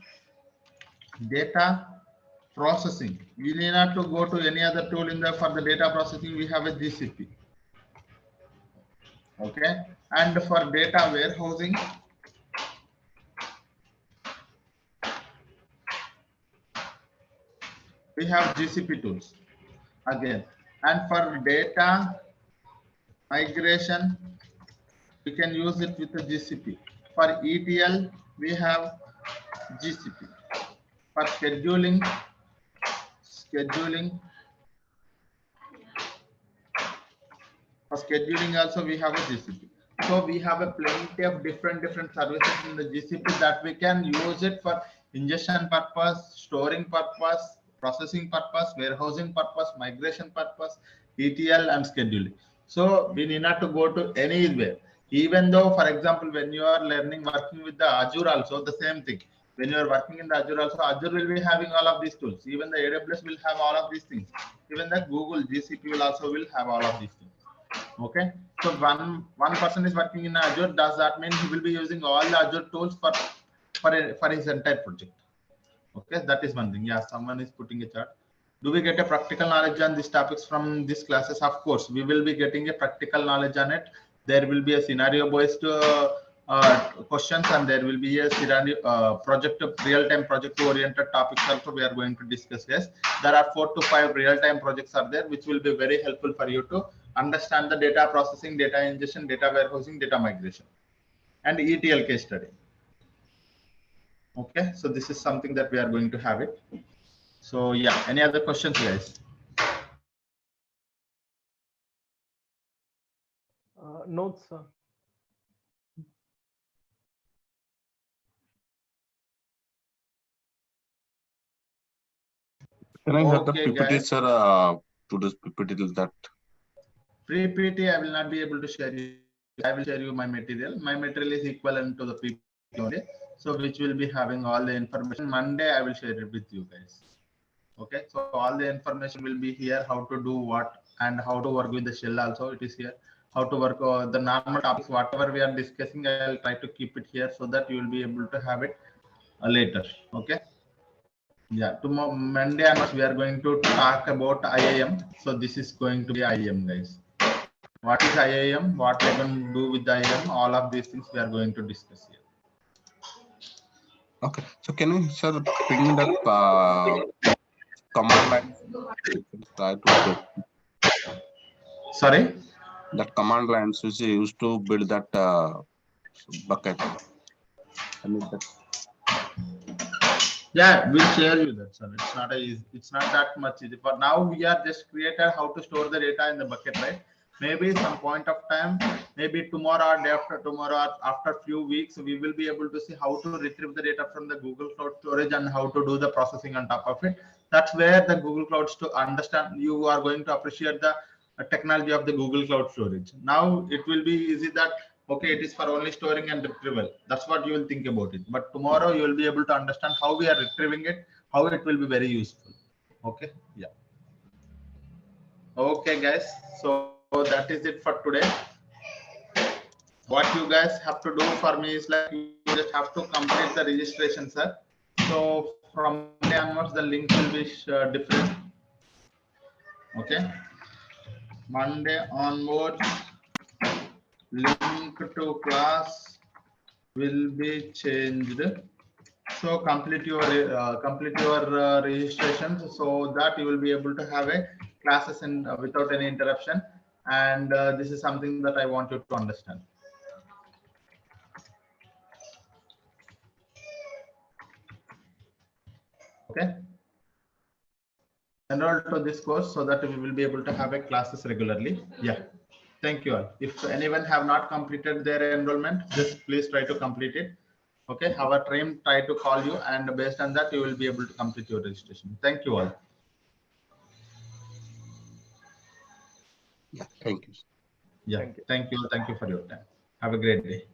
S1: data processing. We need not to go to any other tool in the for the data processing. We have a GCP. Okay. And for data warehousing, we have GCP tools again. And for data migration, we can use it with the GCP. For ETL, we have GCP. For scheduling also we have a GCP. So we have a plenty of different services in the GCP that we can use it for ingestion purpose, storing purpose, processing purpose, warehousing purpose, migration purpose, ETL and scheduling. So we need not to go to anywhere. Even though, for example, when you are working with the Azure also, the same thing. When you are working in the Azure also, Azure will be having all of these tools. Even the AWS will have all of these things. Even the Google GCP will have all of these things. Okay. So one person is working in Azure. Does that mean he will be using all the Azure tools for his entire project? Okay, that is one thing. Yeah, someone is putting a chart. Do we get a practical knowledge on these topics from these classes? Of course, we will be getting a practical knowledge on it. There will be a scenario-based questions, and there will be a scenario real-time project-oriented topics also we are going to discuss. Yes, there are 4 to 5 real-time projects are there, which will be very helpful for you to understand the data processing, data ingestion, data warehousing, data migration, and ETL case study. Okay, so this is something that we are going to have it. So yeah, any other questions, guys?
S3: Notes, sir.
S4: Can I have the
S1: Okay,
S4: PPT,
S1: guys.
S4: sir? To this PPT till that.
S1: PPT, I will not be able to share you. I will share you my material. My material is equivalent to the PPT only, so which will be having all the information. Monday, I will share it with you guys. Okay, so all the information will be here. How to do what and how to work with the shell also. It is here. How to work the normal topics, whatever we are discussing. I will try to keep it here so that you will be able to have it later. Okay. Yeah, tomorrow Monday we are going to talk about IIM. So this is going to be IIM, guys. What is IIM? What we are going to do with the IIM? All of these things we are going to discuss here.
S4: Okay, so can you, sir, bring that command line? Try to
S1: Sorry?
S4: that command lines which is used to build that bucket. I mean that.
S1: Yeah, we'll share you that, sir. It's not that much easy. For now, we are just created how to store the data in the bucket, right? Maybe some point of time, maybe tomorrow or day after tomorrow, or after few weeks, we will be able to see how to retrieve the data from the Google Cloud Storage and how to do the processing on top of it. That's where the Google Clouds to understand. You are going to appreciate the technology of the Google Cloud Storage. Now it will be easy that okay, it is for only storing and retrieval. That's what you will think about it. But tomorrow you will be able to understand how we are retrieving it, how it will be very useful. Okay, yeah. Okay, guys. So that is it for today. What you guys have to do for me is like you just have to complete the registration, sir. So from Monday onwards, the link will be different. Okay. Monday onwards, link to class will be changed. So complete your registration so that you will be able to have a classes in without any interruption. And this is something that I want you to understand. Okay. Enroll to this course so that we will be able to have a classes regularly. Yeah. Thank you all. If anyone have not completed their enrollment, just please try to complete it. Okay. Our team try to call you, and based on that, you will be able to complete your registration. Thank you all.
S4: Yeah, thank you.
S1: Yeah. Thank you. Thank you for your time. Have a great day.